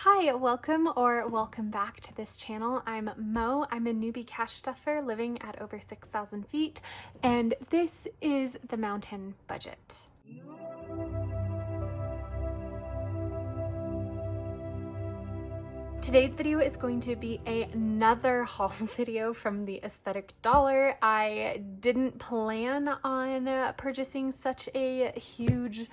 Hi, welcome back to this channel. I'm Mo. I'm a newbie cash stuffer living at over 6,000 feet, and this is the mountain budget. Today's video is going to be another haul video from the Aesthetic Dollar. I didn't plan on purchasing such a huge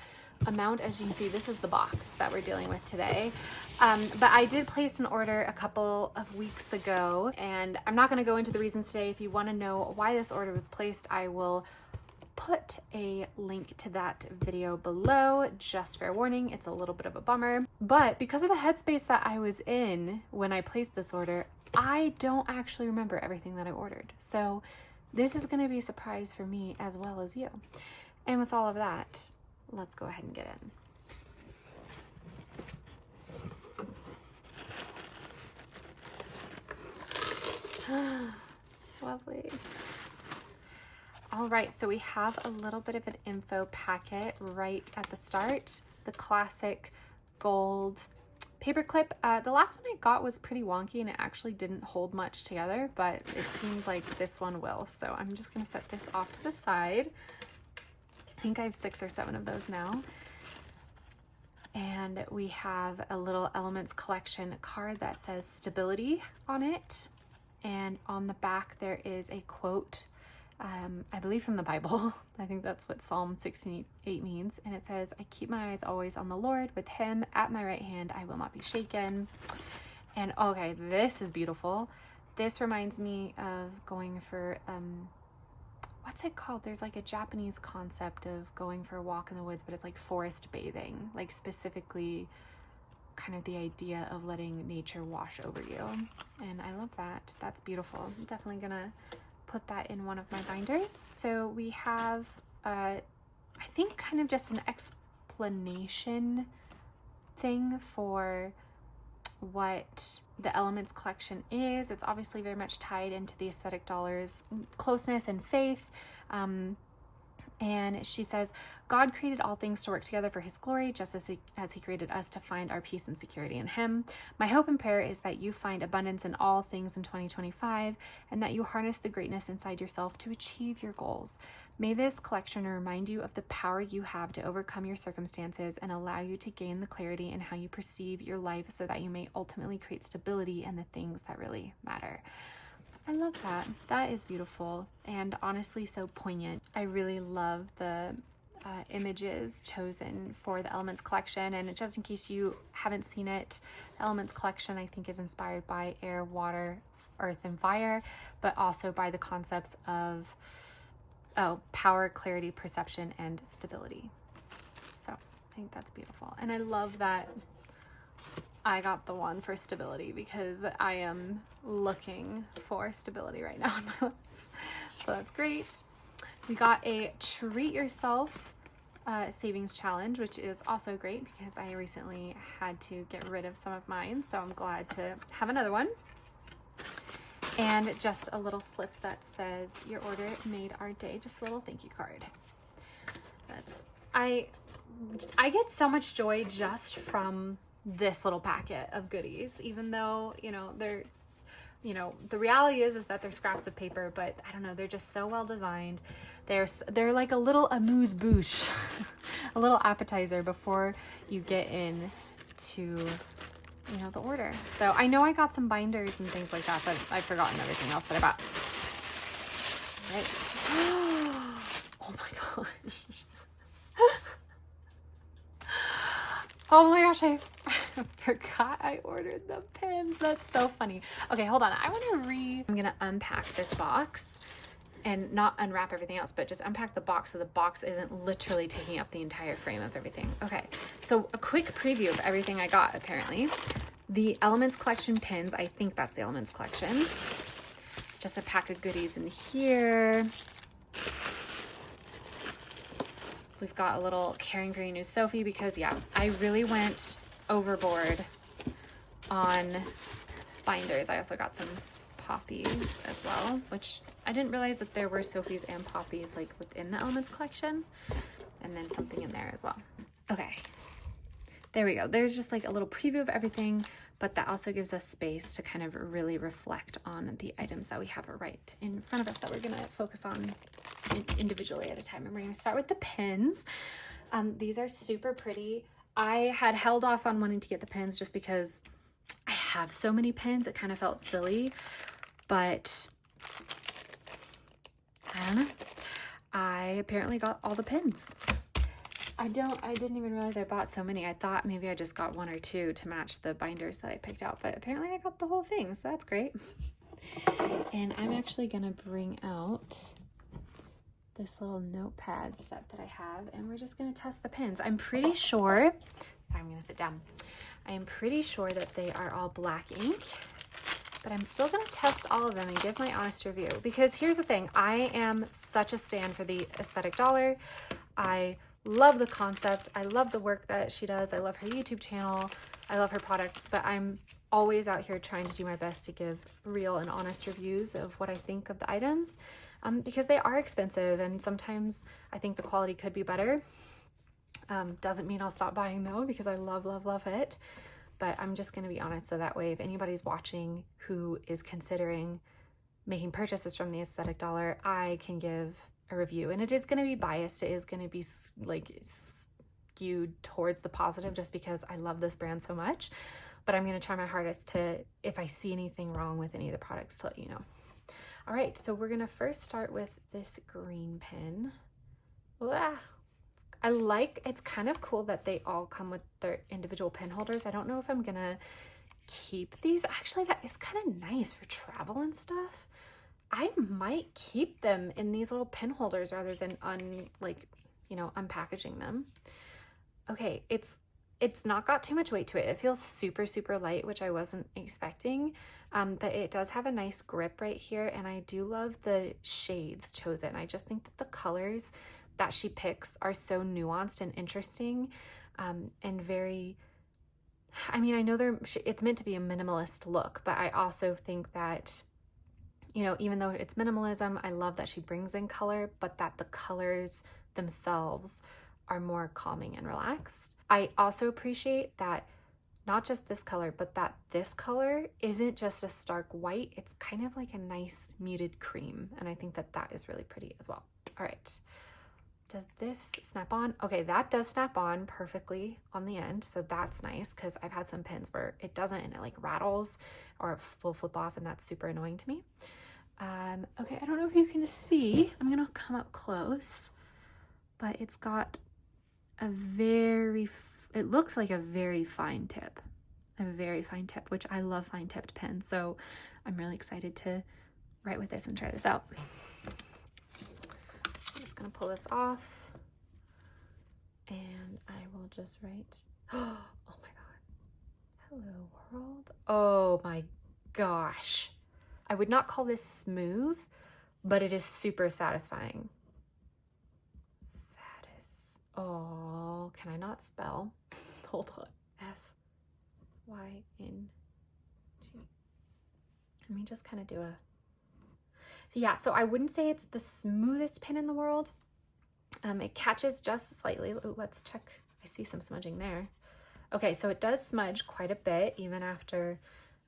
amount. As you can see, this is the box that we're dealing with today. But I did place an order a couple of weeks ago, and I'm not going to go into the reasons today. If you want to know why this order was placed, I will put a link to that video below. Just fair warning, it's a little bit of a bummer. But because of the headspace that I was in when I placed this order, I don't actually remember everything that I ordered. So this is going to be a surprise for me as well as you. And with all of that, let's go ahead and get in. Lovely. All right, so we have a little bit of an info packet right at the start. The classic gold paperclip. The last one I got was pretty wonky and it actually didn't hold much together, but it seems like this one will. So I'm just gonna set this off to the side. I think I have 6 or 7 of those now. And we have a little Elements Collection card that says stability on it. And on the back there is a quote, I believe from the Bible. I think that's what Psalm 68 means. And it says, I keep my eyes always on the Lord. With him at my right hand, I will not be shaken. And okay, this is beautiful. This reminds me of going for, what's it called? There's like a Japanese concept of going for a walk in the woods, but it's like forest bathing, like specifically kind of the idea of letting nature wash over you. And I love that. That's beautiful. I'm definitely gonna put that in one of my binders. So we have, I think kind of just an explanation thing for what the Elements Collection is. It's obviously very much tied into the Aesthetic Dollar's closeness and faith. And she says, God created all things to work together for his glory, just as he created us to find our peace and security in him. My hope and prayer is that you find abundance in all things in 2025, and that you harness the greatness inside yourself to achieve your goals. May this collection remind you of the power you have to overcome your circumstances and allow you to gain the clarity in how you perceive your life so that you may ultimately create stability in the things that really matter. I love that. That is beautiful and honestly so poignant. I really love the images chosen for the Elements Collection, and just in case you haven't seen it, the Elements Collection I think is inspired by air, water, earth, and fire, but also by the concepts of power, clarity, perception, and stability. So I think that's beautiful. And I love that I got the one for stability because I am looking for stability right now in my life. So that's great. We got a Treat Yourself savings challenge, which is also great because I recently had to get rid of some of mine. So I'm glad to have another one. And just a little slip that says your order made our day. Just a little thank you card. I get so much joy just from this little packet of goodies, even though, they're, the reality is that they're scraps of paper, but I don't know, they're just so well designed. They're like a little amuse-bouche, a little appetizer before you get into, the order. So I know I got some binders and things like that, but I've forgotten everything else that I bought. Right. Oh my gosh. Oh my gosh, I forgot I ordered the pins. That's so funny. Okay, hold on. I'm gonna unpack this box and not unwrap everything else, but just unpack the box so the box isn't literally taking up the entire frame of everything. Okay, so a quick preview of everything I got, apparently. The Elements Collection pins, I think that's the Elements Collection. Just a pack of goodies in here. We've got a little Caring for Your New Sophie because, yeah, I really went overboard on binders. I also got some poppies as well, which I didn't realize that there were Sophies and poppies like within the Elements Collection, and then something in there as well. Okay, There we go. There's just like a little preview of everything, but that also gives us space to kind of really reflect on the items that we have right in front of us that we're going to focus on individually at a time. And we're going to start with the pins. These are super pretty. I had held off on wanting to get the pins just because I have so many pins. It kind of felt silly, but I don't know. I apparently got all the pins. I didn't even realize I bought so many. I thought maybe I just got one or two to match the binders that I picked out, but apparently I got the whole thing, so that's great. And I'm actually gonna bring out this little notepad set that I have, and we're just gonna test the pins. I'm pretty sure, sorry, I'm gonna sit down. I am pretty sure that they are all black ink, but I'm still gonna test all of them and give my honest review, because here's the thing, I am such a stan for the aesthetic dollar. I love the concept. I love the work that she does. I love her YouTube channel. I love her products, but I'm always out here trying to do my best to give real and honest reviews of what I think of the items, because they are expensive and sometimes I think the quality could be better. Doesn't mean I'll stop buying though, because I love, love, love it. But I'm just going to be honest, so that way if anybody's watching who is considering making purchases from the aesthetic dollar, I can give a review. And it is going to be biased. It is going to be like skewed towards the positive just because I love this brand so much. But I'm going to try my hardest to, if I see anything wrong with any of the products, to let you know. All right, so we're going to first start with this green pin. It's kind of cool that they all come with their individual pin holders. I don't know if I'm going to keep these. Actually, that is kind of nice for travel and stuff. I might keep them in these little pin holders rather than unpackaging them. Okay, it's not got too much weight to it. It feels super, super light, which I wasn't expecting. But it does have a nice grip right here, and I do love the shades chosen. I just think that the colors that she picks are so nuanced and interesting, and very, I mean, I know it's meant to be a minimalist look, but I also think that, you know, even though it's minimalism, I love that she brings in color, but that the colors themselves are more calming and relaxed. I also appreciate that not just this color, but that this color isn't just a stark white. It's kind of like a nice muted cream. And I think that that is really pretty as well. All right. Does this snap on? Okay, that does snap on perfectly on the end. So that's nice, because I've had some pins where it doesn't and it like rattles or it will flip off, and that's super annoying to me. Okay, I don't know if you can see. I'm gonna come up close, but it's got a it looks like a very fine tip, which I love fine tipped pens. So I'm really excited to write with this and try this out. I'm just gonna pull this off, and I will just write, oh my God, hello world. Oh my gosh. I would not call this smooth, but it is super satisfying. Oh, can I not spell? Hold on. F-Y-N-G. Let me just kind of do so I wouldn't say it's the smoothest pen in the world. It catches just slightly. Ooh, let's check. I see some smudging there. Okay, so it does smudge quite a bit even after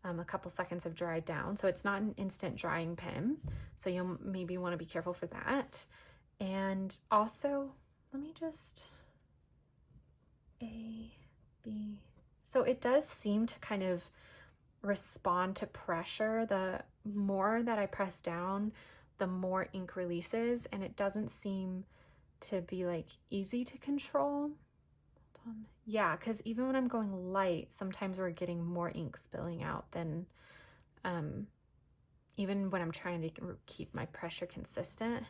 a couple seconds have dried down. So it's not an instant drying pen. So you'll maybe want to be careful for that. And also, let me just, so it does seem to kind of respond to pressure. The more that I press down, the more ink releases, and it doesn't seem to be like easy to control. Hold on. Yeah, because even when I'm going light, sometimes we're getting more ink spilling out than even when I'm trying to keep my pressure consistent.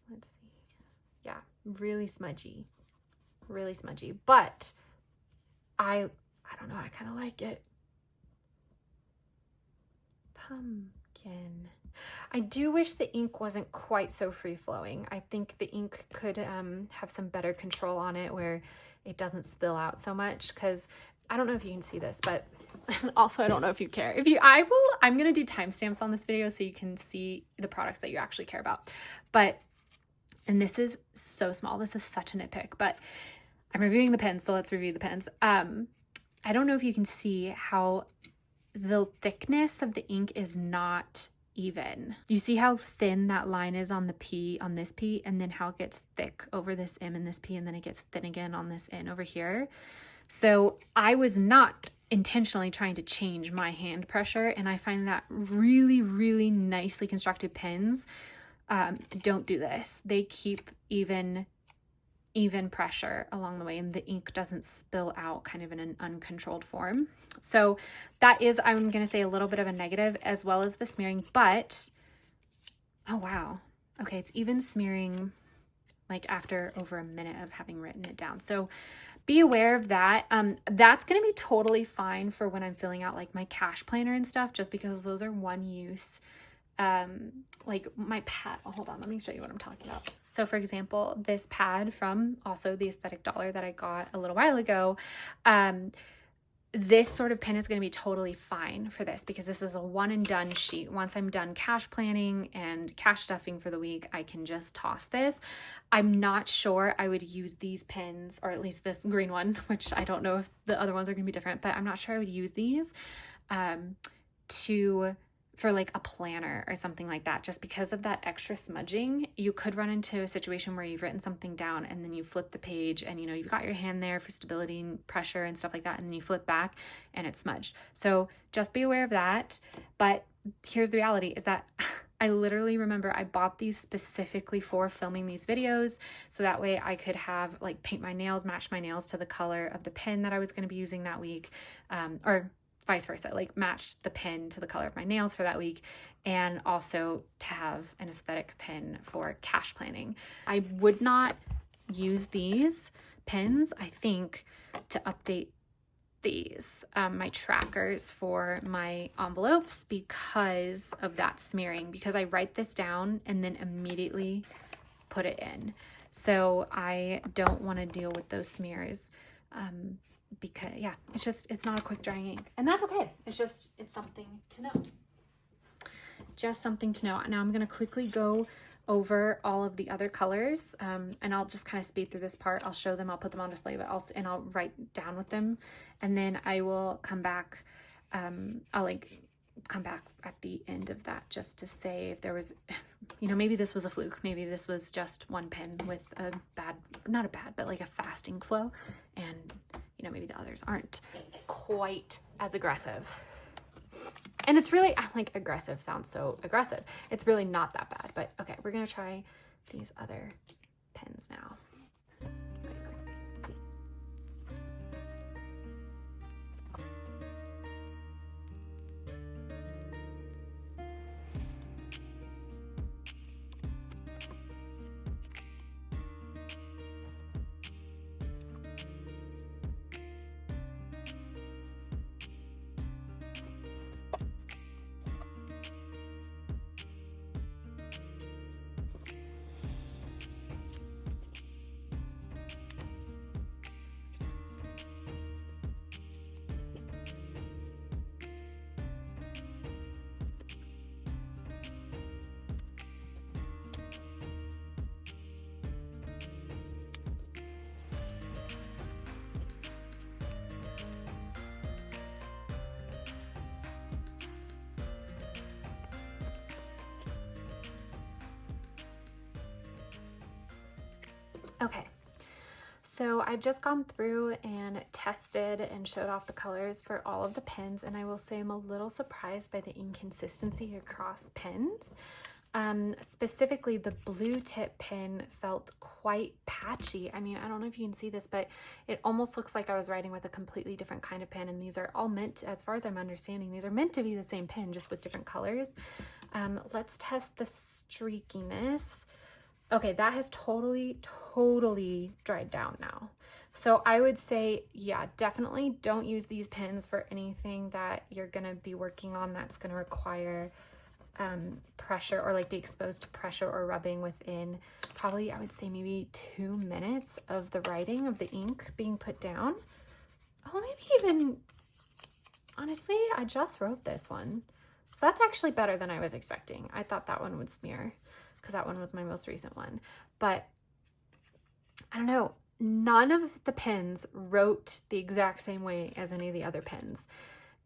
Let's see. Yeah, really smudgy, but I don't know, I kind of like it. Pumpkin. I do wish the ink wasn't quite so free-flowing. I think the ink could have some better control on it where it doesn't spill out so much, because I don't know if you can see this, but also I don't know if you care. I'm gonna do timestamps on this video so you can see the products that you actually care about. And this is so small. This is such a nitpick, but I'm reviewing the pens, so let's review the pens. I don't know if you can see how the thickness of the ink is not even. You see how thin that line is on the P, on this P, and then how it gets thick over this M and this P, and then it gets thin again on this N over here. So I was not intentionally trying to change my hand pressure, and I find that really, really nicely constructed pens don't do this. They keep even pressure along the way, and the ink doesn't spill out kind of in an uncontrolled form. So that is, I'm going to say, a little bit of a negative, as well as the smearing. But oh wow, okay, it's even smearing like after over a minute of having written it down. So be aware of that. That's going to be totally fine for when I'm filling out like my cash planner and stuff, just because those are one use. Like my pad, hold on, let me show you what I'm talking about. So for example, this pad from also the Aesthetic Dollar that I got a little while ago, this sort of pen is going to be totally fine for this, because this is a one and done sheet. Once I'm done cash planning and cash stuffing for the week, I can just toss this. I'm not sure I would use these pens, or at least this green one, which I don't know if the other ones are going to be different, but I'm not sure I would use these for like a planner or something like that, just because of that extra smudging. You could run into a situation where you've written something down and then you flip the page and you know, you've got your hand there for stability and pressure and stuff like that, and then you flip back and it's smudged. So just be aware of that. But here's the reality, is that I literally remember I bought these specifically for filming these videos, so that way I could have like paint my nails, match my nails to the color of the pen that I was going to be using that week, or vice versa, like match the pen to the color of my nails for that week, and also to have an aesthetic pen for cash planning. I would not use these pens, I think, to update these, my trackers for my envelopes, because of that smearing, because I write this down and then immediately put it in. So I don't want to deal with those smears. Because yeah, it's not a quick drying ink, and that's okay. It's something to know. Just something to know. Now I'm going to quickly go over all of the other colors, and I'll just kind of speed through this part. I'll show them, I'll put them on display, but I'll write down with them, and then I will come back. I'll come back at the end of that just to say if there was, you know, maybe this was a fluke. Maybe this was just one pen with a bad, not a bad, but like a fast ink flow, and you know, maybe the others aren't quite as aggressive. And it's really, like, aggressive sounds so aggressive. It's really not that bad, but okay, we're gonna try these other pens now. Okay, so I've just gone through and tested and showed off the colors for all of the pens, and I will say I'm a little surprised by the inconsistency across pens. Specifically, the blue tip pen felt quite patchy. I mean, I don't know if you can see this, but it almost looks like I was writing with a completely different kind of pen, and these are all meant, as far as I'm understanding, these are meant to be the same pen, just with different colors. Let's test the streakiness. Okay, that has totally dried down now. So I would say, yeah, definitely don't use these pens for anything that you're gonna be working on that's gonna require pressure, or like be exposed to pressure or rubbing within probably, I would say, maybe 2 minutes of the writing of the ink being put down. Oh, maybe even, honestly, I just wrote this one. So that's actually better than I was expecting. I thought that one would smear, because that one was my most recent one. But I don't know, none of the pins wrote the exact same way as any of the other pins.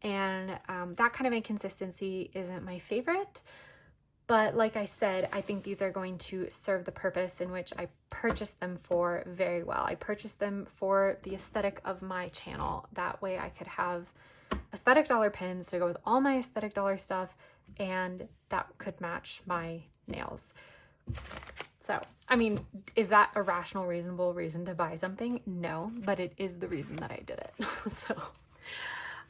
And that kind of inconsistency isn't my favorite. But like I said, I think these are going to serve the purpose in which I purchased them for very well. I purchased them for the aesthetic of my channel. That way I could have aesthetic dollar pins to go with all my aesthetic dollar stuff, and that could match my nails. So, I mean, is that a rational, reasonable reason to buy something? No, but it is the reason that I did it. So,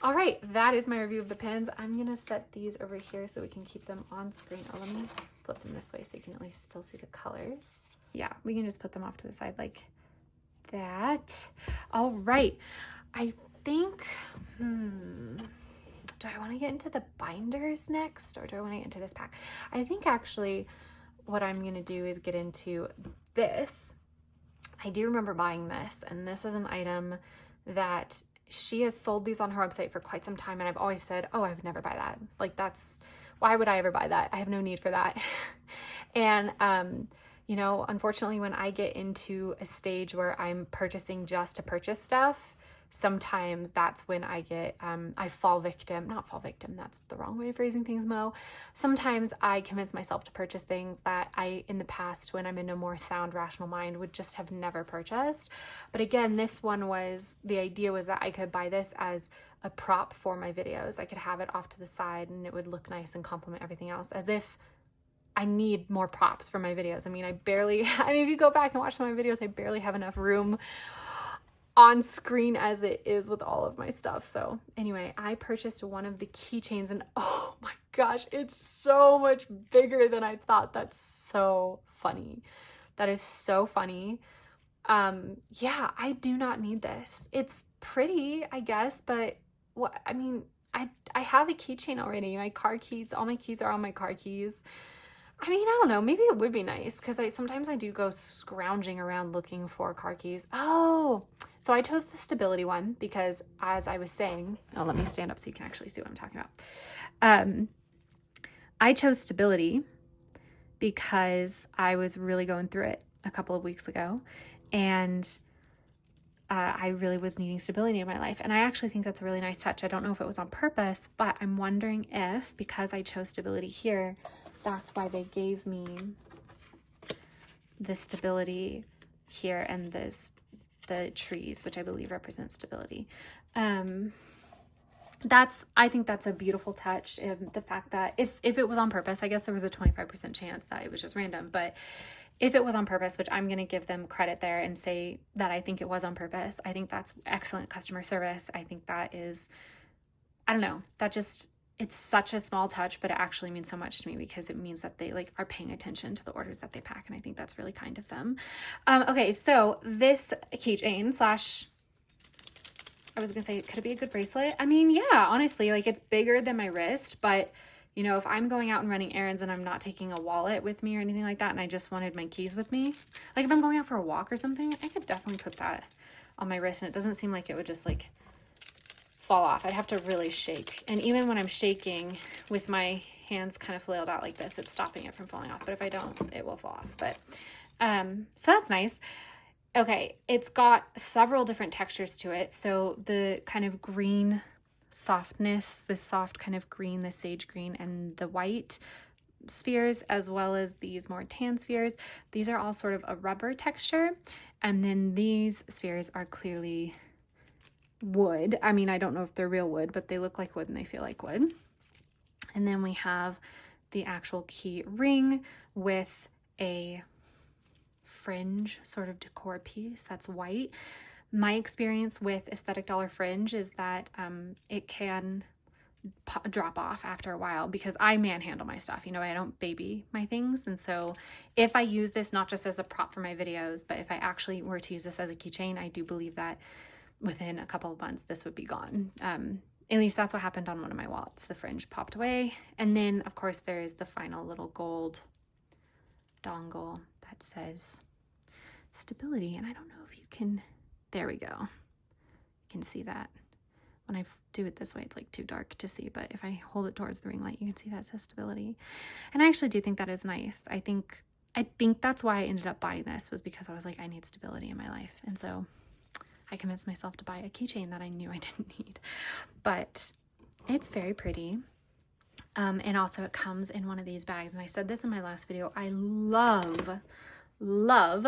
all right, that is my review of the pins. I'm gonna set these over here so we can keep them on screen. Oh, let me flip them this way so you can at least still see the colors. Yeah, we can just put them off to the side like that. All right, I think, do I want to get into the binders next, or do I want to get into this pack? I think actually what I'm going to do is get into this. I do remember buying this, and this is an item that she has sold these on her website for quite some time, and I've always said, oh, I would never buy that. Like, that's, why would I ever buy that? I have no need for that. And, you know, unfortunately, when I get into a stage where I'm purchasing just to purchase stuff, sometimes that's when I get, I fall victim, not fall victim, that's the wrong way of phrasing things, Mo. Sometimes I convince myself to purchase things that I, in the past, when I'm in a more sound, rational mind, would just have never purchased. But again, this one was, the idea was that I could buy this as a prop for my videos. I could have it off to the side and it would look nice and complement everything else, as if I need more props for my videos. I mean, if you go back and watch some of my videos, I barely have enough room on screen as it is with all of my stuff. So anyway, I purchased one of the keychains, and oh my gosh, it's so much bigger than I thought. That's so funny. That is so funny. Yeah, I do not need this. It's pretty, I guess, but what, I mean, I have a keychain already. My car keys, all my keys are on my car keys. I mean, I don't know, maybe it would be nice, because sometimes I do go scrounging around looking for car keys. Oh, so I chose the stability one because, as I was saying, oh, let me stand up so you can actually see what I'm talking about. I chose stability because I was really going through it a couple of weeks ago, and I really was needing stability in my life. And I actually think that's a really nice touch. I don't know if it was on purpose, but I'm wondering if, because I chose stability here, that's why they gave me the stability here and the trees, which I believe represent stability. I think that's a beautiful touch. The fact that if it was on purpose, I guess there was a 25% chance that it was just random, but if it was on purpose, which I'm going to give them credit there and say that I think it was on purpose, I think that's excellent customer service. I think that is, I don't know, that just, it's such a small touch, but it actually means so much to me because it means that they are paying attention to the orders that they pack. And I think that's really kind of them. Okay. So this keychain I was going to say, could it be a good bracelet? I mean, yeah, honestly, it's bigger than my wrist, but you know, if I'm going out and running errands and I'm not taking a wallet with me or anything like that, and I just wanted my keys with me, if I'm going out for a walk or something, I could definitely put that on my wrist. And it doesn't seem like it would just fall off. I'd have to really shake. And even when I'm shaking with my hands kind of flailed out like this, it's stopping it from falling off. But if I don't, it will fall off. But so that's nice. Okay, it's got several different textures to it. So the kind of green softness, this soft kind of green, the sage green, and the white spheres, as well as these more tan spheres, these are all sort of a rubber texture. And then these spheres are clearly wood. I mean, I don't know if they're real wood, but they look like wood and they feel like wood. And then we have the actual key ring with a fringe sort of decor piece that's white. My experience with aesthetic dollar fringe is that it can drop off after a while because I manhandle my stuff. You know, I don't baby my things. And so if I use this not just as a prop for my videos, but if I actually were to use this as a keychain, I do believe that within a couple of months, this would be gone. At least that's what happened on one of my wallets. The fringe popped away. And then, of course, there is the final little gold dongle that says stability. And I don't know if you can, there we go. You can see that. When I do it this way, it's too dark to see. But if I hold it towards the ring light, you can see that it says stability. And I actually do think that is nice. I think I think that's why I ended up buying this, was because I was like, I need stability in my life. And so I convinced myself to buy a keychain that I knew I didn't need. But it's very pretty. And also it comes in one of these bags. And I said this in my last video. I love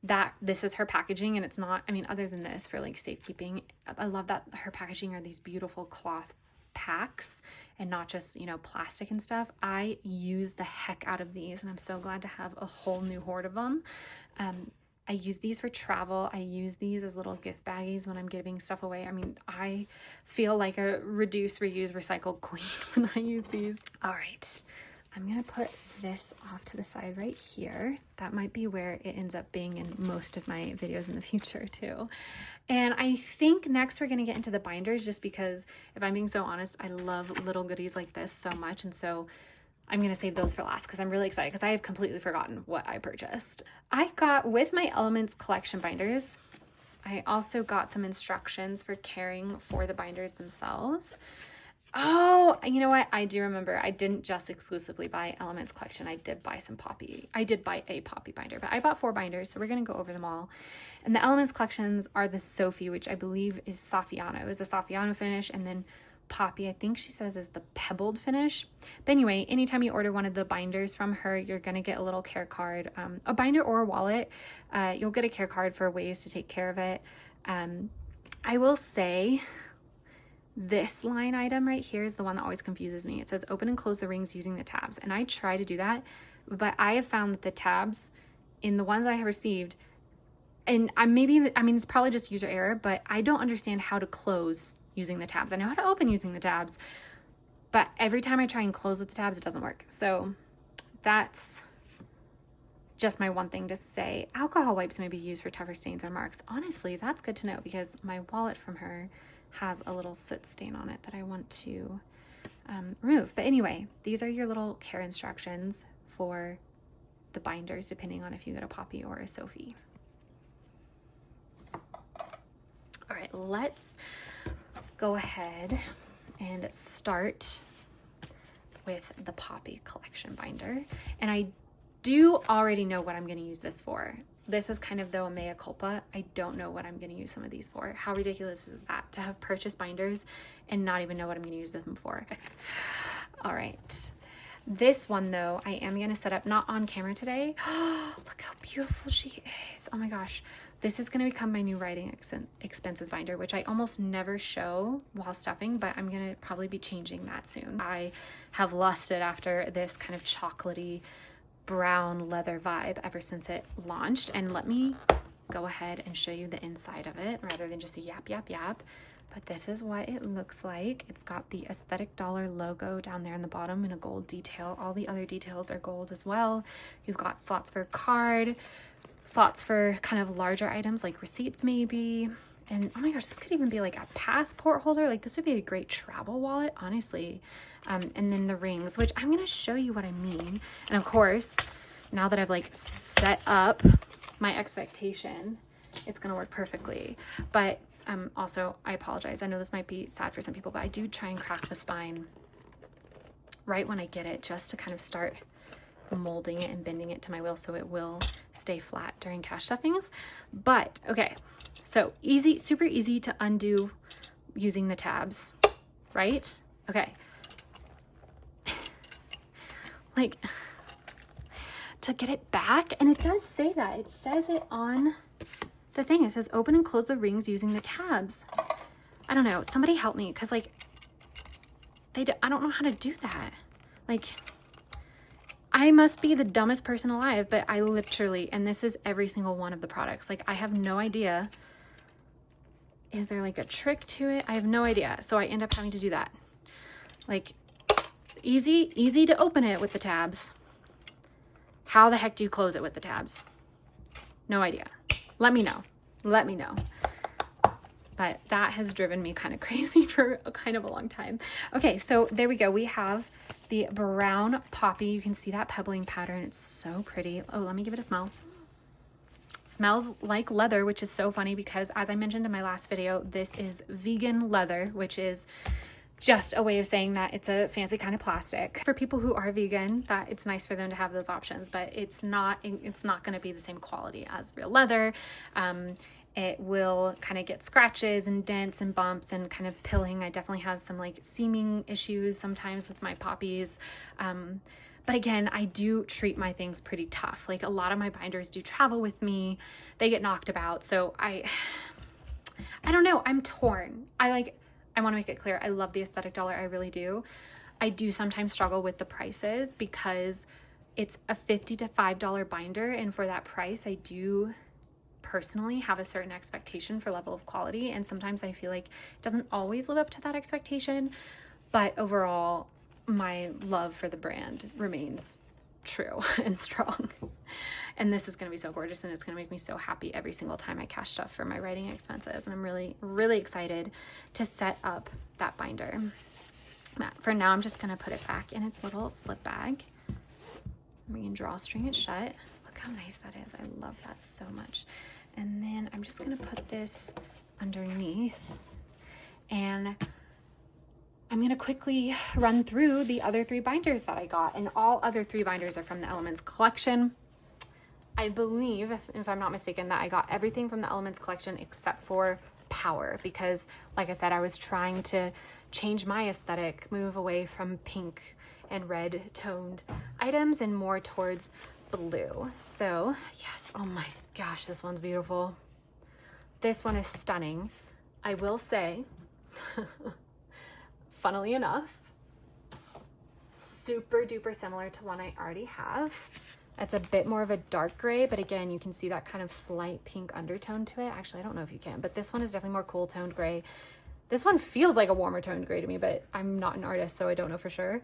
that this is her packaging, and it's not, I mean, other than this for like safekeeping, I love that her packaging are these beautiful cloth packs and not just, you know, plastic and stuff. I use the heck out of these, and I'm so glad to have a whole new hoard of them. I use these for travel. I use these as little gift baggies when I'm giving stuff away. I mean, I feel like a reduce, reuse, recycle queen when I use these. All right, I'm gonna put this off to the side right here. That might be where it ends up being in most of my videos in the future too. And I think next we're gonna get into the binders, just because if I'm being so honest, I love little goodies like this so much. And so I'm going to save those for last because I'm really excited because I have completely forgotten what I purchased. I got, with my Elements collection binders, I also got some instructions for caring for the binders themselves. Oh, you know what? I do remember I didn't just exclusively buy Elements collection. I did buy some Poppy. I did buy a Poppy binder, but I bought 4 binders, so we're going to go over them all. And the Elements collections are the Sophie, which I believe is Saffiano. Is the Saffiano finish, and then Poppy, I think she says, is the pebbled finish. But anyway, anytime you order one of the binders from her, you're going to get a little care card, a binder or a wallet. You'll get a care card for ways to take care of it. I will say this line item right here is the one that always confuses me. It says open and close the rings using the tabs. And I try to do that, but I have found that the tabs in the ones I have received, and I mean, it's probably just user error, but I don't understand how to close using the tabs. I know how to open using the tabs, but every time I try and close with the tabs, it doesn't work. So that's just my one thing to say. Alcohol wipes may be used for tougher stains or marks. Honestly, that's good to know because my wallet from her has a little soot stain on it that I want to remove. But anyway, these are your little care instructions for the binders, depending on if you get a Poppy or a Sophie. All right, let's go ahead and start with the Poppy collection binder. And I do already know what I'm going to use this for. This is kind of, though, a mea culpa. I don't know what I'm going to use some of these for. How ridiculous is that, to have purchased binders and not even know what I'm going to use them for? All right. This one, though, I am going to set up, not on camera today. Look how beautiful she is. Oh my gosh. This is going to become my new writing expenses binder, which I almost never show while stuffing, but I'm going to probably be changing that soon. I have lusted after this kind of chocolatey brown leather vibe ever since it launched. And let me go ahead and show you the inside of it rather than just a yap, yap, yap. But this is what it looks like. It's got the Aesthetic Dollar logo down there in the bottom in a gold detail. All the other details are gold as well. You've got slots for card, slots for kind of larger items like receipts maybe. And oh my gosh, this could even be like a passport holder. Like this would be a great travel wallet, honestly. And then the rings, which I'm going to show you what I mean. And of course, now that I've like set up my expectation, it's going to work perfectly. But also, I apologize. I know this might be sad for some people, but I do try and crack the spine right when I get it, just to kind of start molding it and bending it to my will so it will stay flat during cash stuffings. But okay, so easy, super easy to undo using the tabs, right? Okay. Like, to get it back, and it does say that. It says it on the thing. It says open and close the rings using the tabs. I don't know. Somebody help me, because like, I don't know how to do that. Like, I must be the dumbest person alive, but I literally, and this is every single one of the products, like I have no idea. Is there like a trick to it? I have no idea. So I end up having to do that. Like, easy to open it with the tabs. How the heck do you close it with the tabs? No idea. Let me know. Let me know. But that has driven me kind of crazy for kind of a long time. Okay, so there we go. We have the brown Poppy. You can see that pebbling pattern. It's so pretty. Oh, let me give it a smell. It smells like leather, which is so funny because, as I mentioned in my last video, this is vegan leather, which is just a way of saying that it's a fancy kind of plastic. For people who are vegan, that it's nice for them to have those options, but it's not going to be the same quality as real leather. It will kind of get scratches and dents and bumps and kind of pilling. I definitely have some like seaming issues sometimes with my poppies. But again, I do treat my things pretty tough. Like a lot of my binders do travel with me. They get knocked about. So I don't know. I'm torn. I want to make it clear. I love the aesthetic dollar. I really do. I do sometimes struggle with the prices because it's a $50 to $5 binder. And for that price, I do personally have a certain expectation for level of quality. And sometimes I feel like it doesn't always live up to that expectation. But overall, my love for the brand remains true and strong. And this is going to be so gorgeous, and it's going to make me so happy every single time I cash stuff for my writing expenses. And I'm really, really excited to set up that binder. For now, I'm just going to put it back in its little slip bag. We can drawstring it shut. Look how nice that is. I love that so much. And then I'm just going to put this underneath, and I'm going to quickly run through the other 3 binders that I got. And all other 3 binders are from the Elements collection. I believe, if I'm not mistaken, that I got everything from the Elements collection except for Power, because like I said, I was trying to change my aesthetic, move away from pink and red toned items and more towards blue. So yes, oh my gosh, this one's beautiful. This one is stunning. I will say, funnily enough, super duper similar to one I already have. It's a bit more of a dark gray, but again, you can see that kind of slight pink undertone to it. Actually, I don't know if you can, but this one is definitely more cool toned gray. This one feels like a warmer toned gray to me, but I'm not an artist, so I don't know for sure.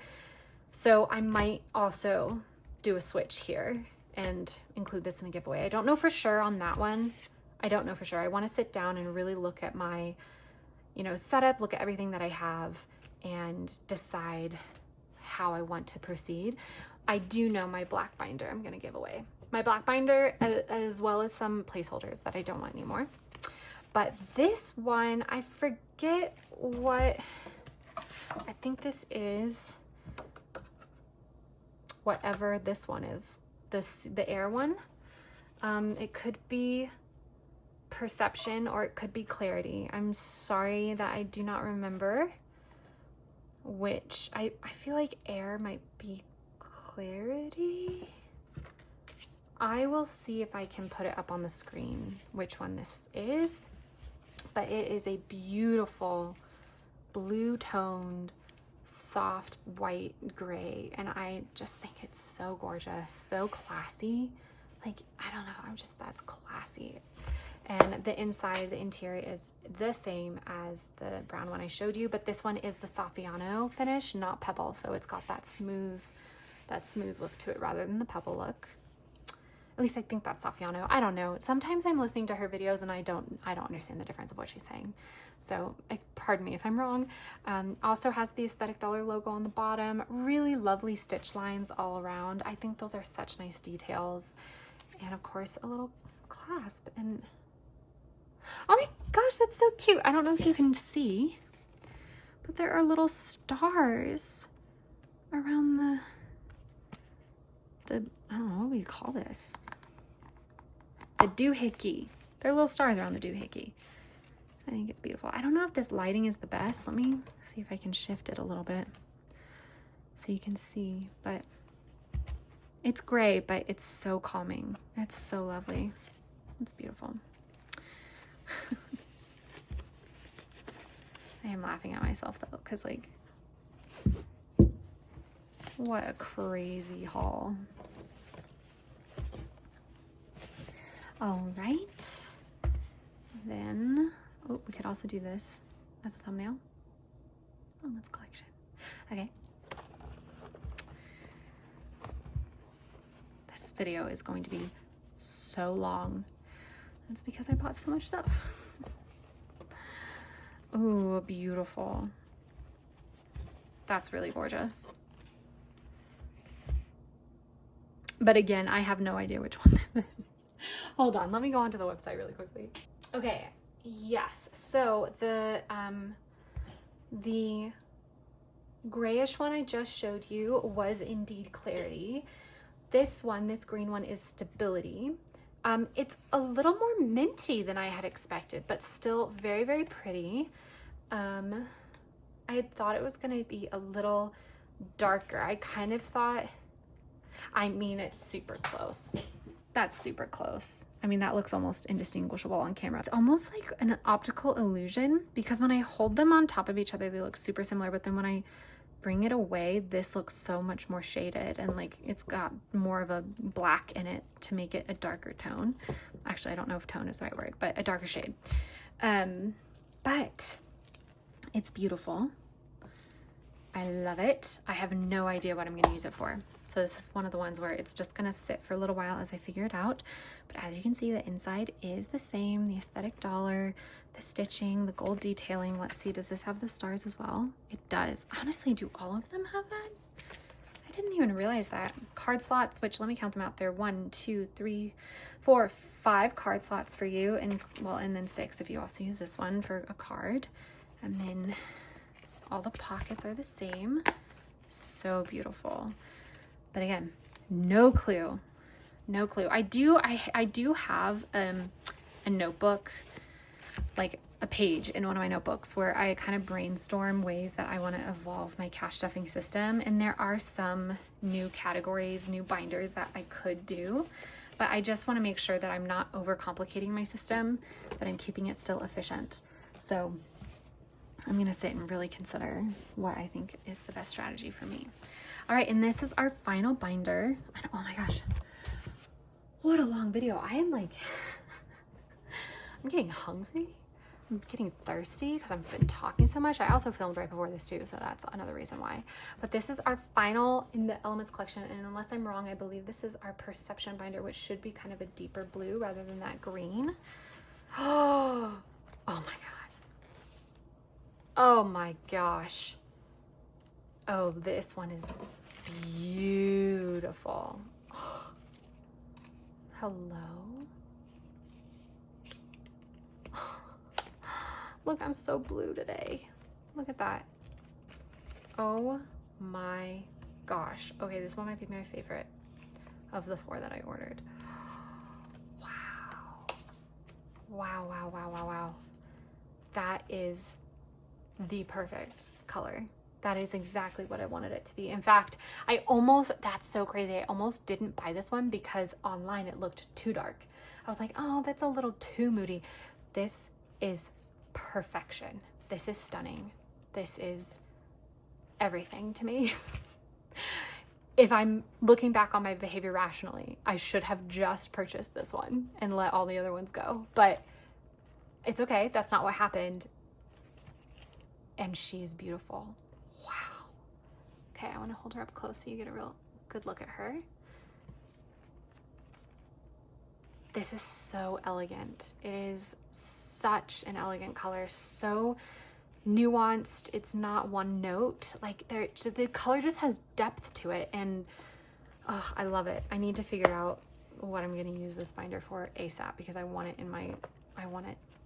So I might also do a switch here and include this in a giveaway. I don't know for sure on that one. I don't know for sure. I want to sit down and really look at my, setup, look at everything that I have and decide how I want to proceed. I do know my black binder I'm going to give away. My black binder, as well as some placeholders that I don't want anymore. But this one, I forget what, I think this is whatever this one is. The air one. It could be Perception or it could be Clarity. I'm sorry that I do not remember which. I feel like air might be Clarity. I will see if I can put it up on the screen which one this is, but it is a beautiful blue toned soft white gray, and I just think it's so gorgeous, so classy. Like, I don't know, that's classy. And the inside, the interior is the same as the brown one I showed you, but this one is the Saffiano finish, not pebble, so it's got that smooth look to it rather than the pebble look. At least I think that's Saffiano. I don't know. Sometimes I'm listening to her videos and I don't understand the difference of what she's saying. So pardon me if I'm wrong. Also has the Aesthetic Dollar logo on the bottom. Really lovely stitch lines all around. I think those are such nice details. And of course, a little clasp. And oh my gosh, that's so cute. I don't know if you can see, but there are little stars around the I don't know, what do you call this? The doohickey. There are little stars around the doohickey. I think it's beautiful. I don't know if this lighting is the best. Let me see if I can shift it a little bit so you can see, but it's gray, but it's so calming. It's so lovely. It's beautiful. I am laughing at myself though, because like, what a crazy haul. All right. Then, oh, we could also do this as a thumbnail. Oh, that's collection. Okay. This video is going to be so long. That's because I bought so much stuff. Ooh, beautiful. That's really gorgeous. But again, I have no idea which one this is. Hold on, let me go onto the website really quickly. Okay, yes. So the grayish one I just showed you was indeed clarity. This one, this green one, is stability. It's a little more minty than I had expected, but still very, very pretty. I had thought it was going to be a little darker. I kind of thought, I mean, it's super close. That's super close. I mean, that looks almost indistinguishable on camera. It's almost like an optical illusion because when I hold them on top of each other, they look super similar, but then when I bring it away, this looks so much more shaded and like it's got more of a black in it to make it a darker tone. Actually, I don't know if tone is the right word, but a darker shade. But it's beautiful. I love it. I have no idea what I'm going to use it for. So this is one of the ones where it's just going to sit for a little while as I figure it out. But as you can see, the inside is the same. The aesthetic dollar, the stitching, the gold detailing. Let's see, does this have the stars as well? It does. Honestly, do all of them have that? I didn't even realize that. Card slots, which let me count them out. There are 1, 2, 3, 4, 5 card slots for you. And well, and then 6 if you also use this one for a card. And then all the pockets are the same. So beautiful. But again, no clue. No clue. I do have a notebook, like a page in one of my notebooks where I kind of brainstorm ways that I want to evolve my cash stuffing system. And there are some new categories, new binders that I could do, but I just want to make sure that I'm not overcomplicating my system, that I'm keeping it still efficient. So I'm going to sit and really consider what I think is the best strategy for me. All right, and this is our final binder. And oh my gosh, what a long video. I am like, I'm getting hungry. I'm getting thirsty because I've been talking so much. I also filmed right before this too, so that's another reason why. But this is our final in the Elements collection, and unless I'm wrong, I believe this is our Perception binder, which should be kind of a deeper blue rather than that green. Oh my God. Oh my gosh. Oh, this one is beautiful. Oh. Hello. Oh. Look, I'm so blue today. Look at that. Oh my gosh. Okay, this one might be my favorite of the 4 that I ordered. Wow. Wow, wow, wow, wow, wow. That is the perfect color. That is exactly what I wanted it to be. In fact, that's so crazy. I almost didn't buy this one because online it looked too dark. I was like, oh, that's a little too moody. This is perfection. This is stunning. This is everything to me. If I'm looking back on my behavior rationally, I should have just purchased this one and let all the other ones go. But it's okay. That's not what happened. And she is beautiful. Wow. Okay, I want to hold her up close so you get a real good look at her. This is so elegant. It is such an elegant color, so nuanced. It's not one note. Like the color just has depth to it, and oh, I love it. I need to figure out what I'm going to use this binder for ASAP because I want it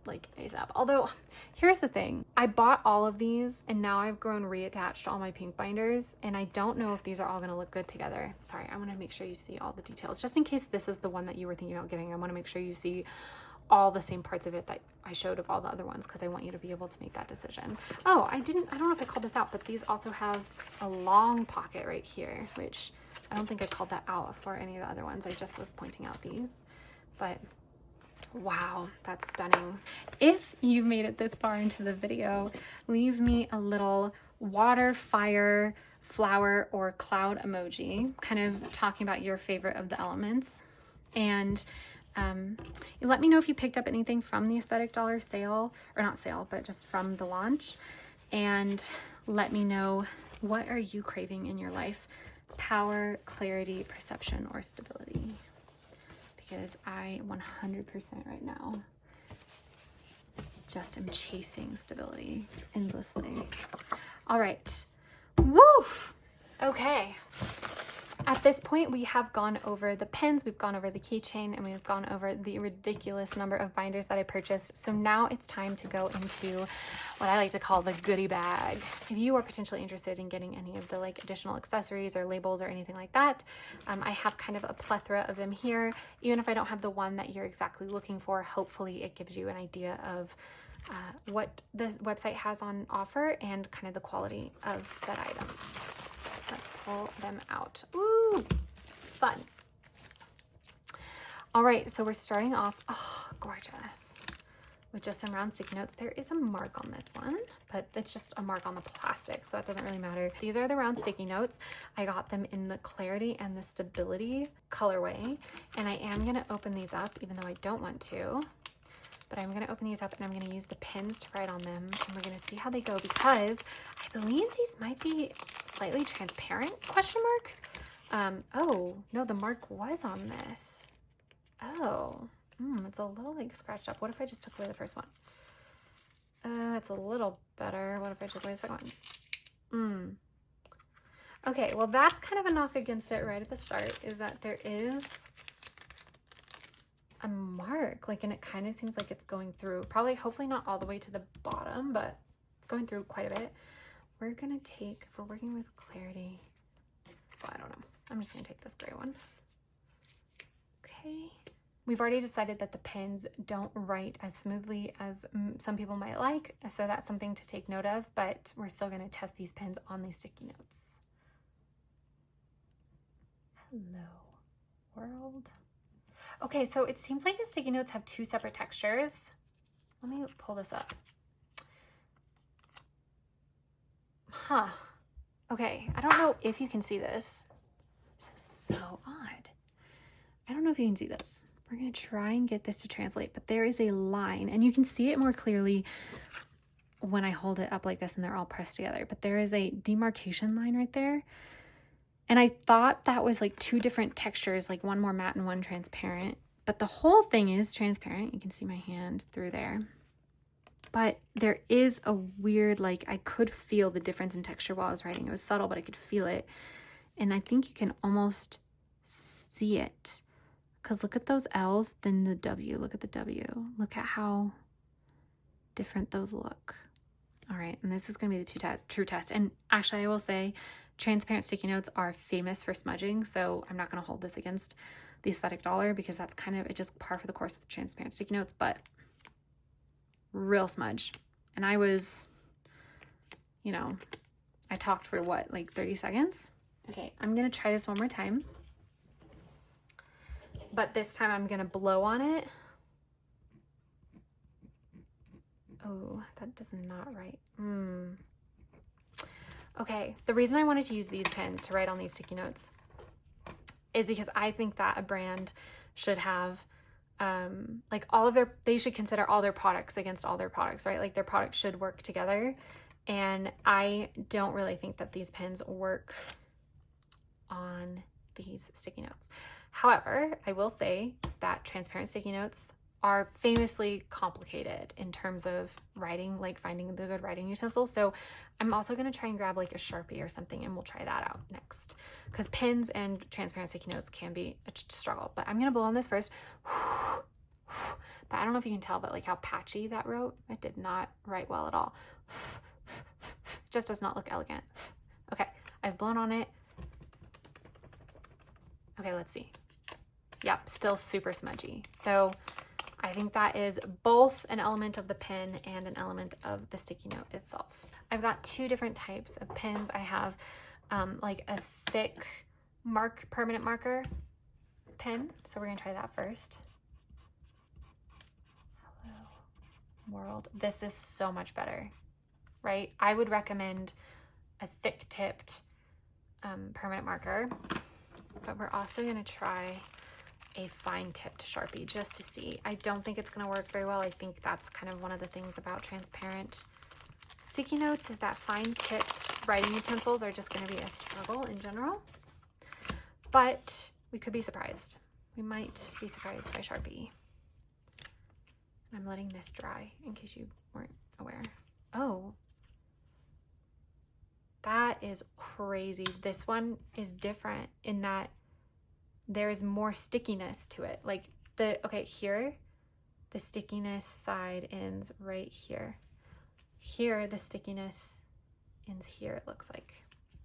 like ASAP. Although here's the thing, I bought all of these and now I've grown reattached to all my pink binders, and I don't know if these are all going to look good together. Sorry, I want to make sure you see all the details just in case this is the one that you were thinking about getting. I want to make sure you see all the same parts of it that I showed of all the other ones because I want you to be able to make that decision. Oh, I don't know if I called this out, but these also have a long pocket right here, which I don't think I called that out for any of the other ones. I just was pointing out these, but wow, that's stunning. If you've made it this far into the video, leave me a little water, fire, flower, or cloud emoji, kind of talking about your favorite of the elements. And let me know if you picked up anything from the Aesthetic Dollar sale, or not sale, but just from the launch. And let me know, what are you craving in your life? Power, clarity, perception, or stability? Because I 100% right now just am chasing stability endlessly. All right. Woo! Okay. At this point, we have gone over the pens, we've gone over the keychain, and we've gone over the ridiculous number of binders that I purchased. So now it's time to go into what I like to call the goodie bag. If you are potentially interested in getting any of the like additional accessories or labels or anything like that, I have kind of a plethora of them here. Even if I don't have the one that you're exactly looking for, hopefully it gives you an idea of what this website has on offer and kind of the quality of said items. Let's pull them out. Ooh, fun. All right, so we're starting off, oh, gorgeous, with just some round sticky notes. There is a mark on this one, but it's just a mark on the plastic, so that doesn't really matter. These are the round sticky notes. I got them in the Clarity and the Stability colorway, and I am gonna open these up, even though I don't want to. But I'm gonna open these up and I'm gonna use the pins to write on them, and we're gonna see how they go, because I believe these might be slightly transparent, question mark? Oh, no, the mark was on this. Oh, it's a little like scratched up. What if I just took away the first one? That's a little better. What if I took away the second one? Okay, well that's kind of a knock against it right at the start, is that there is a mark, like, and it kind of seems like it's going through, probably, hopefully not all the way to the bottom, but it's going through quite a bit. We're gonna take, if we're working with Clarity, well, I don't know, I'm just gonna take this gray one. Okay, we've already decided that the pens don't write as smoothly as some people might like, so that's something to take note of, but we're still gonna test these pens on these sticky notes. Hello, world. Okay, so it seems like the sticky notes have two separate textures. Let me pull this up. Huh. Okay, I don't know if you can see this. This is so odd. I don't know if you can see this. We're gonna try and get this to translate, but there is a line, and you can see it more clearly when I hold it up like this and they're all pressed together, but there is a demarcation line right there. And I thought that was like two different textures, like one more matte and one transparent, but the whole thing is transparent. You can see my hand through there, but there is a weird, like, I could feel the difference in texture while I was writing. It was subtle, but I could feel it. And I think you can almost see it, because look at those L's, then the W, look at the W. Look at how different those look. All right, and this is gonna be the true test. And actually I will say, transparent sticky notes are famous for smudging, so I'm not going to hold this against the Aesthetic Dollar, because that's kind of, it just par for the course with transparent sticky notes, but real smudge. And I was, you know, I talked for what, like 30 seconds? Okay, I'm going to try this one more time, but this time I'm going to blow on it. Oh, that does not write. Okay, the reason I wanted to use these pens to write on these sticky notes is because I think that a brand should have, like, all of their, they should consider all their products against all their products, right? Like, their products should work together. And I don't really think that these pens work on these sticky notes. However, I will say that transparent sticky notes are famously complicated in terms of writing, like finding the good writing utensils. So I'm also going to try and grab like a Sharpie or something, and we'll try that out next, because pens and transparent sticky notes can be a struggle. But I'm going to blow on this first. But I don't know if you can tell, but like how patchy that wrote, it did not write well at all. Just does not look elegant. Okay, I've blown on it. Okay, let's see. Yep, still super smudgy. So I think that is both an element of the pen and an element of the sticky note itself. I've got two different types of pens. I have like a thick permanent marker pen. So we're gonna try that first. Hello, world. This is so much better, right? I would recommend a thick tipped permanent marker, but we're also gonna try a fine tipped Sharpie just to see. I don't think it's gonna work very well. I think that's kind of one of the things about transparent sticky notes, is that fine tipped writing utensils are just gonna be a struggle in general, but we could be surprised. We might be surprised by Sharpie. I'm letting this dry in case you weren't aware. Oh, that That is crazy. This one is different in that there's more stickiness to it. Like okay, here, the stickiness side ends right here. Here, the stickiness ends here, it looks like.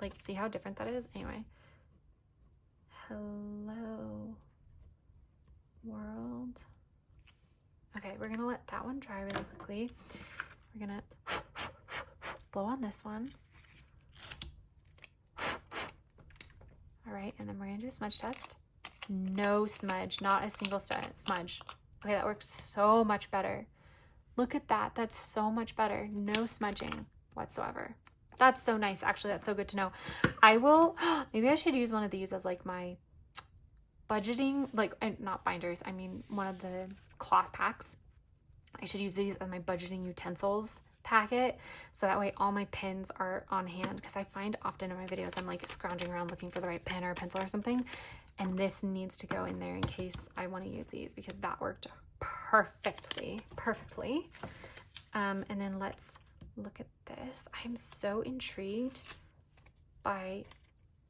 Like, see how different that is? Anyway. Hello, world. Okay, we're gonna let that one dry really quickly. We're gonna blow on this one. All right, and then we're gonna do a smudge test. No smudge, not a single smudge. Okay, that works so much better. Look at that, that's so much better. No smudging whatsoever. That's so nice, actually. That's so good to know. I will, maybe I should use one of these as like my budgeting, like, not binders, I mean one of the cloth packs. I should use these as my budgeting utensils packet, so that way all my pens are on hand, because I find often in my videos I'm like scrounging around looking for the right pen or a pencil or something, and this needs to go in there in case I want to use these, because that worked perfectly. And then let's look at this. I'm so intrigued by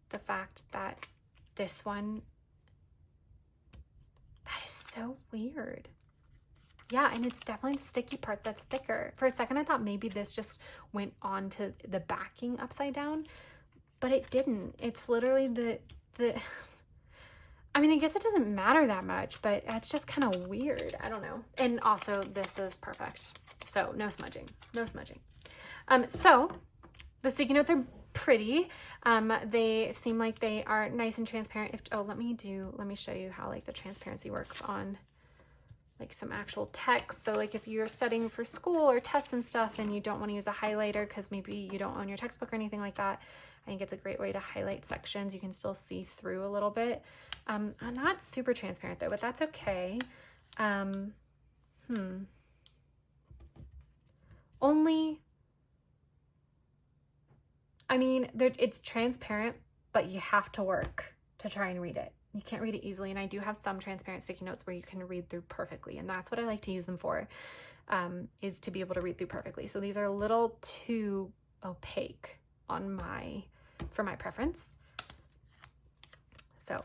the fact that this one, that is so weird. Yeah, and it's definitely the sticky part that's thicker. For a second, I thought maybe this just went onto the backing upside down, but it didn't. It's literally the I mean, I guess it doesn't matter that much, but it's just kind of weird. I don't know. And also, this is perfect. So no smudging, no smudging. So the sticky notes are pretty. They seem like they are nice and transparent. Let me show you how like the transparency works on like some actual text. So like if you're studying for school or tests and stuff and you don't want to use a highlighter because maybe you don't own your textbook or anything like that, I think it's a great way to highlight sections. You can still see through a little bit. I'm not super transparent though, but that's okay. I mean, it's transparent, but you have to work to try and read it. You can't read it easily, and I do have some transparent sticky notes where you can read through perfectly, and that's what I like to use them for, is to be able to read through perfectly. So these are a little too opaque for my preference. So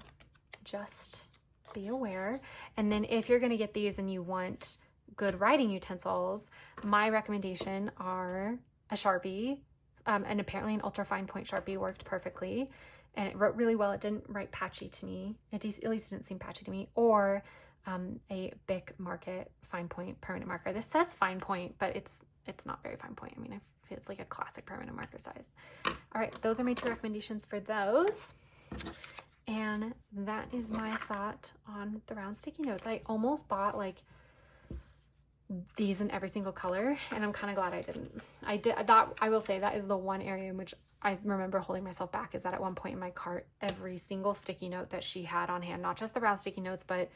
just be aware. And then if you're going to get these and you want good writing utensils, my recommendation are a Sharpie, and apparently an ultra fine point Sharpie worked perfectly, and it wrote really well. It didn't write patchy to me. At least it didn't seem patchy to me. Or a Bic Market fine point permanent marker. This says fine point, but it's not very fine point. I mean, it's like a classic permanent marker size. All right, those are my 2 recommendations for those. And that is my thought on the round sticky notes. I almost bought like these in every single color, and I'm kind of glad I didn't. I will say that is the one area in which I remember holding myself back, is that at one point in my cart, every single sticky note that she had on hand, not just the round sticky notes, but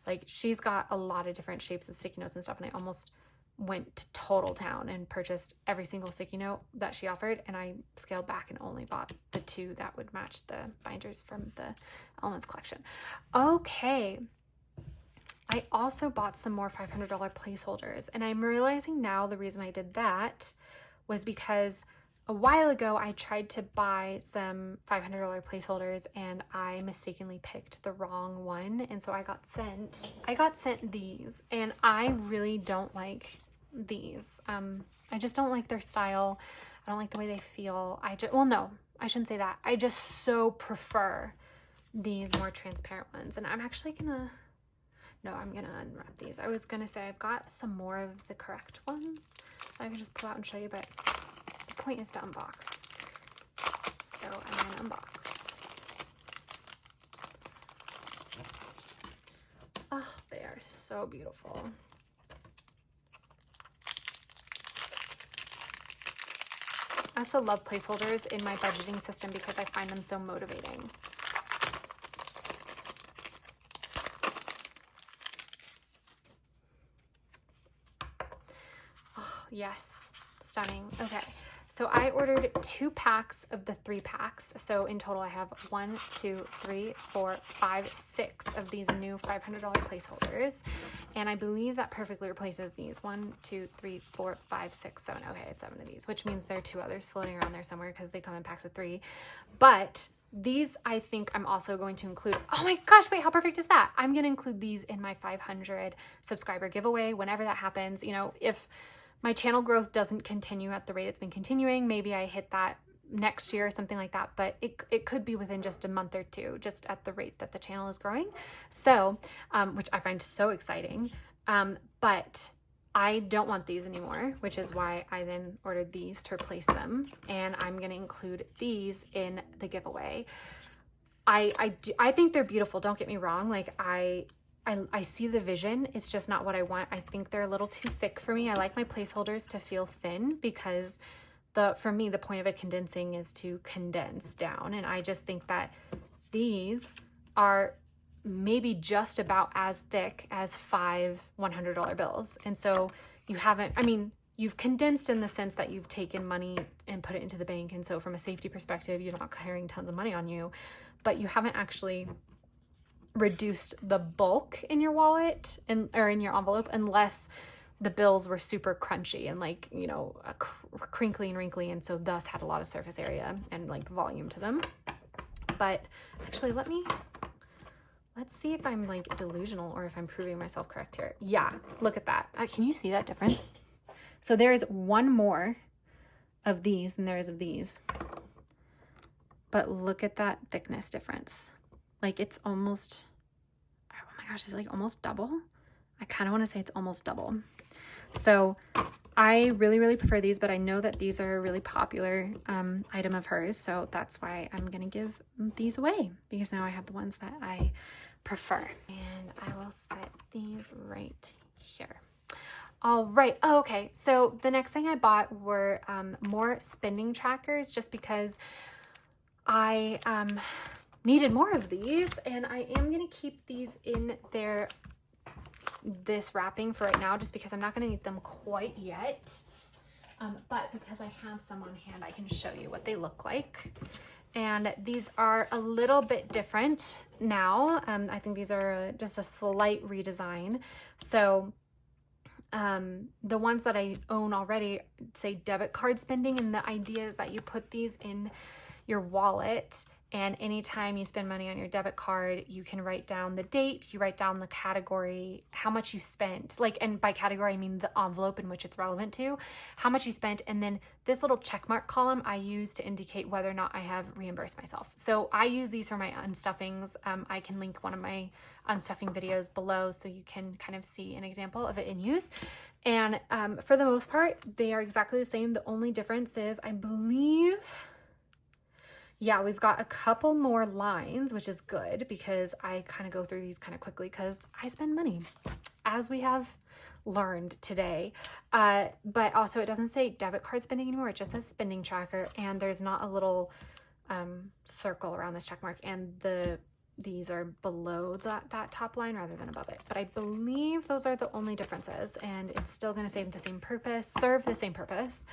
like she's got a lot of different shapes of sticky notes and stuff, and I almost went to total town and purchased every single sticky note that she offered, and I scaled back and only bought the 2 that would match the binders from the Elements collection. Okay. I also bought some more $500 placeholders, and I'm realizing now the reason I did that was because a while ago I tried to buy some $500 placeholders and I mistakenly picked the wrong one, and so I got sent these, and I really don't like these. I just don't like their style. I don't like the way they feel. Well, no, I shouldn't say that. I just so prefer these more transparent ones, and I'm actually gonna unwrap these. I was gonna say I've got some more of the correct ones I can just pull out and show you, but the point is to unbox. So I'm gonna unbox. Oh, they are so beautiful. I also love placeholders in my budgeting system because I find them so motivating. Yes, stunning. Okay, so I ordered 2 packs of the 3 packs. So in total, I have 1, 2, 3, 4, 5, 6 of these new $500 placeholders. And I believe that perfectly replaces these. 1, 2, 3, 4, 5, 6, 7. Okay, it's 7 of these, which means there are 2 others floating around there somewhere because they come in packs of 3. But these, I think I'm also going to include, oh my gosh, wait, how perfect is that? I'm going to include these in my 500 subscriber giveaway whenever that happens. You know, if my channel growth doesn't continue at the rate it's been continuing, maybe I hit that next year or something like that, but it could be within just a month or 2, just at the rate that the channel is growing. So, which I find so exciting. But I don't want these anymore, which is why I then ordered these to replace them. And I'm going to include these in the giveaway. I think they're beautiful. Don't get me wrong. Like I see the vision. It's just not what I want. I think they're a little too thick for me. I like my placeholders to feel thin because for me, the point of a condensing is to condense down. And I just think that these are maybe just about as thick as 5 $100 bills. And so you haven't, I mean, you've condensed in the sense that you've taken money and put it into the bank. And so from a safety perspective, you're not carrying tons of money on you, but you haven't actually reduced the bulk in your wallet or in your envelope, unless the bills were super crunchy and like, you know, crinkly and wrinkly. And so thus had a lot of surface area and like volume to them. But actually, let's see if I'm like delusional or if I'm proving myself correct here. Yeah, look at that. Can you see that difference? So there's 1 more of these than there is of these. But look at that thickness difference. Like it's almost, oh my gosh, it's like almost double. I kind of want to say it's almost double. So I really, really prefer these, but I know that these are a really popular item of hers. So that's why I'm going to give these away, because now I have the ones that I prefer. And I will set these right here. All right. Oh, okay. So the next thing I bought were more spending trackers, just because I needed more of these, and I am going to keep these in this wrapping for right now, just because I'm not going to need them quite yet. But because I have some on hand, I can show you what they look like. And these are a little bit different now. I think these are just a slight redesign. So the ones that I own already say debit card spending, and the idea is that you put these in your wallet, and anytime you spend money on your debit card, you can write down the date, you write down the category, how much you spent, like, and by category I mean the envelope in which it's relevant to, how much you spent, and then this little check mark column I use to indicate whether or not I have reimbursed myself. So I use these for my unstuffings. I can link one of my unstuffing videos below so you can kind of see an example of it in use. And for the most part, they are exactly the same. The only difference is, I believe, yeah, we've got a couple more lines, which is good because I kind of go through these kind of quickly because I spend money, as we have learned today. But also it doesn't say debit card spending anymore. It just says spending tracker, and there's not a little circle around this check mark, and these are below that top line rather than above it. But I believe those are the only differences, and it's still going to serve the same purpose.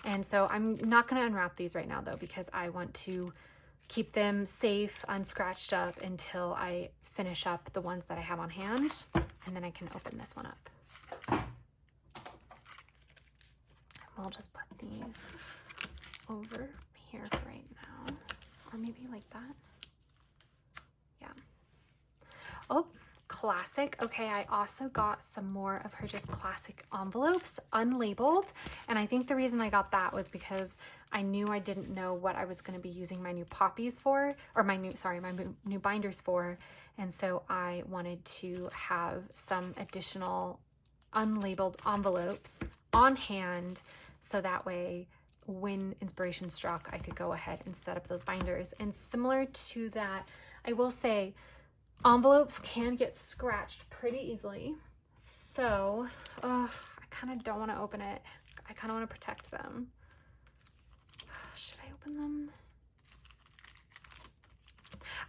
And so I'm not going to unwrap these right now though, because I want to keep them safe, unscratched up until I finish up the ones that I have on hand, and then I can open this one up. We'll just put these over here for right now, or maybe like that. Yeah. Oh, classic. Okay, I also got some more of her just classic envelopes, unlabeled. And I think the reason I got that was because I knew I didn't know what I was going to be using my new poppies for, or my new binders for. And so I wanted to have some additional unlabeled envelopes on hand, so that way when inspiration struck, I could go ahead and set up those binders. And similar to that, I will say, envelopes can get scratched pretty easily. So, I kind of don't want to open it. I kind of want to protect them. Should I open them?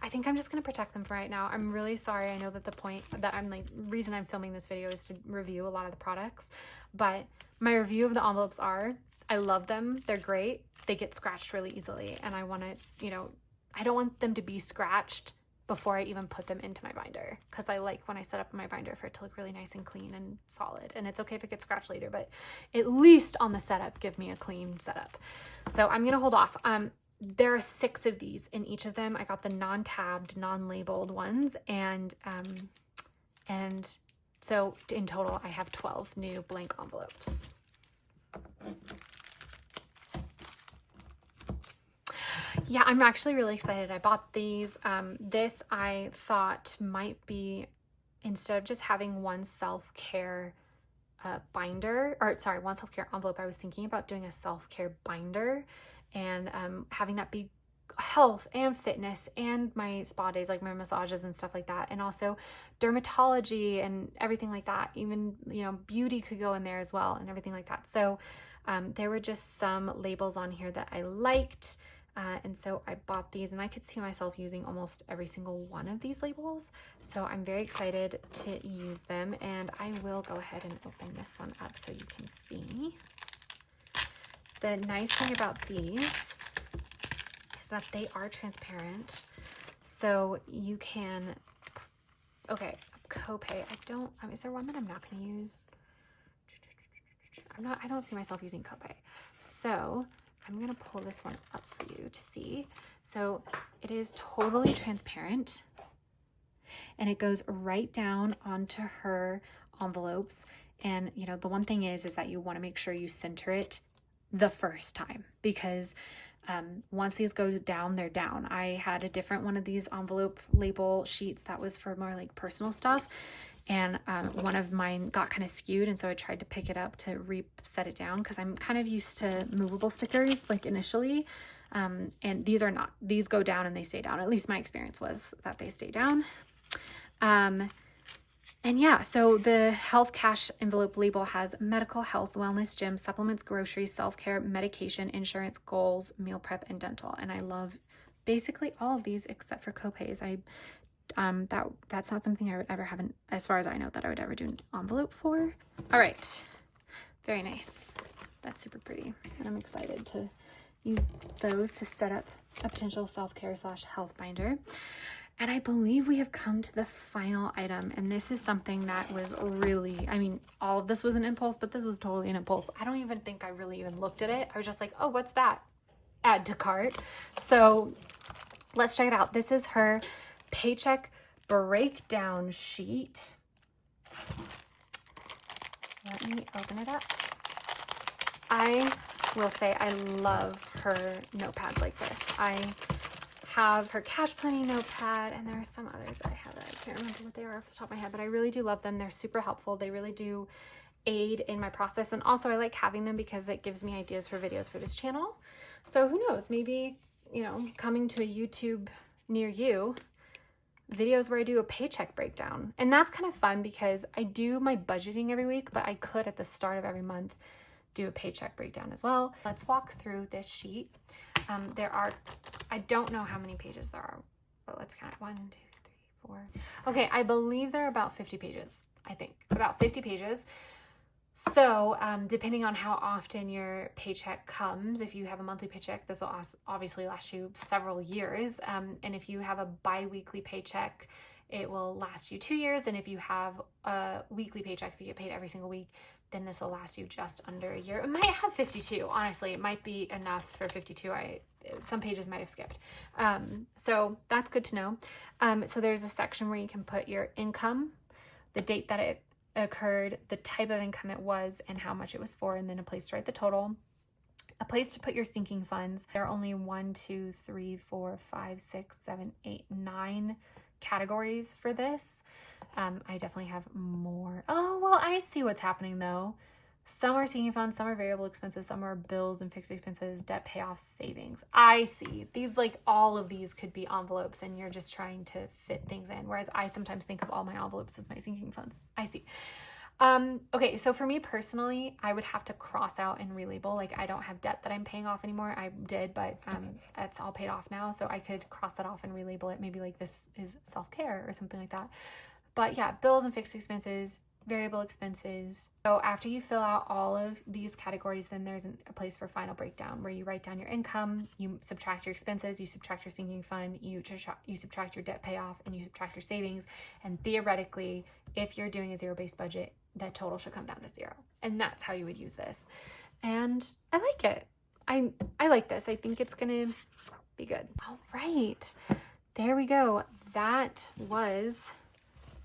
I think I'm just going to protect them for right now. I'm really sorry. I know that the point that reason I'm filming this video is to review a lot of the products, but my review of the envelopes are, I love them. They're great. They get scratched really easily. And I want to, you know, I don't want them to be scratched before I even put them into my binder, because I like when I set up my binder for it to look really nice and clean and solid. And it's okay if it gets scratched later, but at least on the setup, give me a clean setup. So I'm going to hold off. There are 6 of these in each of them. I got the non-tabbed, non-labeled ones. And so in total, I have 12 new blank envelopes. Yeah, I'm actually really excited. I bought these. This I thought might be, instead of just having one self-care binder, or sorry, one self-care envelope, I was thinking about doing a self-care binder and having that be health and fitness and my spa days, like my massages and stuff like that, and also dermatology and everything like that. Even, you know, beauty could go in there as well and everything like that. So there were just some labels on here that I liked. And so I bought these, and I could see myself using almost every single one of these labels. So I'm very excited to use them, and I will go ahead and open this one up so you can see. The nice thing about these is that they are transparent. So you can, okay, copay. Is there one that I'm not going to use? I don't see myself using copay. So I'm going to pull this one up for you to see. So it is totally transparent, and it goes right down onto her envelopes. And, you know, the one thing is that you want to make sure you center it the first time, because once these go down, they're down. I had a different one of these envelope label sheets that was for more like personal stuff. And one of mine got kind of skewed, and so I tried to pick it up to reset it down, because I'm kind of used to movable stickers like initially, and these are not. These go down and they stay down. At least my experience was that they stay down. And yeah, so the health cash envelope label has medical, health, wellness, gym, supplements, groceries, self-care, medication, insurance, goals, meal prep, and dental. And I love basically all of these except for copays. That's not something I would ever have, as far as I know, that I would ever do an envelope for. All right, very nice. That's super pretty, and I'm excited to use those to set up a potential self-care / health binder. And I believe we have come to the final item, and this is something that was really, I mean, all of this was an impulse, but this was totally an impulse. I don't even think I really even looked at it. I was just like, oh, what's that? Add to cart. So let's check it out. This is her Paycheck breakdown sheet. Let me open it up. I will say I love her notepads like this. I have her Cash Plenty notepad, and there are some others that I have that I can't remember what they are off the top of my head, but I really do love them. They're super helpful. They really do aid in my process, and also I like having them because it gives me ideas for videos for this channel. So who knows, maybe, you know, coming to a YouTube near you, videos where I do a paycheck breakdown. And that's kind of fun because I do my budgeting every week, but I could at the start of every month do a paycheck breakdown as well. Let's walk through this sheet. I don't know how many pages there are, but let's count. 1, 2, 3, 4. Okay, I believe there are about 50 pages. I think about 50 pages. So depending on how often your paycheck comes, if you have a monthly paycheck, this will obviously last you several years. And if you have a bi-weekly paycheck, it will last you 2 years. And if you have a weekly paycheck, if you get paid every single week, then this will last you just under a year. It might have 52, honestly. It might be enough for 52. Some pages might have skipped. So that's good to know. So there's a section where you can put your income, the date that it occurred, the type of income it was, and how much it was for, and then a place to write the total, a place to put your sinking funds. There are only 1, 2, 3, 4, 5, 6, 7, 8, 9 categories for this. I definitely have more. Oh, well, I see what's happening though. Some are sinking funds, some are variable expenses, some are bills and fixed expenses, debt payoffs, savings. I see. These, like, all of these could be envelopes and you're just trying to fit things in. Whereas I sometimes think of all my envelopes as my sinking funds. I see. Okay, so for me personally, I would have to cross out and relabel. Like, I don't have debt that I'm paying off anymore. I did, but it's all paid off now. So I could cross that off and relabel it. Maybe like this is self-care or something like that. But yeah, bills and fixed expenses, variable expenses. So after you fill out all of these categories, then there's a place for final breakdown where you write down your income, you subtract your expenses, you subtract your sinking fund, you subtract your debt payoff, and you subtract your savings. And theoretically, if you're doing a zero-based budget, that total should come down to zero. And that's how you would use this. And I like it. I like this. I think it's gonna be good. All right, there we go. That was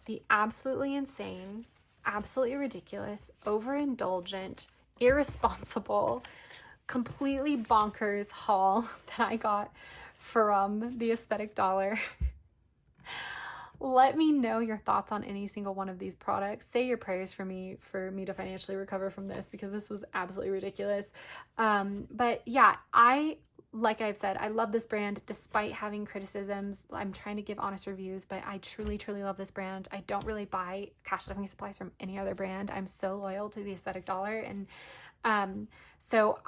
the absolutely insane, absolutely ridiculous, overindulgent, irresponsible, completely bonkers haul that I got from the Aesthetic Dollar. Let me know your thoughts on any single one of these products. Say your prayers for me to financially recover from this, because this was absolutely ridiculous. But yeah, like I've said, I love this brand despite having criticisms. I'm trying to give honest reviews, but I truly, truly love this brand. I don't really buy cash stuffing supplies from any other brand. I'm so loyal to the Aesthetic Dollar. And so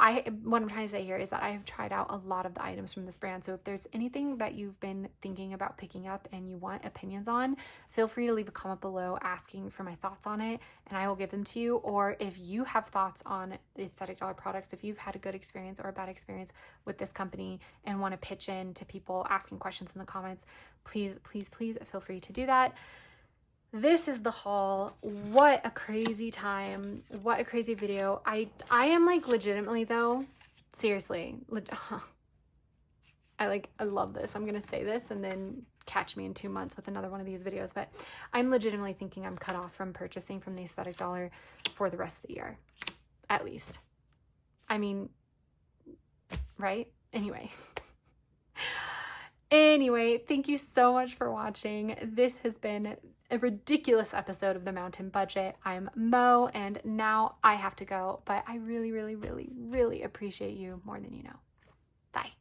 what I'm trying to say here is that I have tried out a lot of the items from this brand. So if there's anything that you've been thinking about picking up and you want opinions on, feel free to leave a comment below asking for my thoughts on it, and I will give them to you. Or if you have thoughts on the Aesthetic Dollar products, if you've had a good experience or a bad experience with this company and want to pitch in to people asking questions in the comments, please, please, please feel free to do that. This is the haul. What a crazy time. What a crazy video. I am like legitimately though, seriously, I love this. I'm gonna say this and then catch me in 2 months with another one of these videos, but I'm legitimately thinking I'm cut off from purchasing from the Aesthetic Dollar for the rest of the year, at least. I mean, right? Anyway, thank you so much for watching. This has been a ridiculous episode of The Mountain Budget. I'm Mo, and now I have to go, but I really, really, really, really appreciate you more than you know. Bye.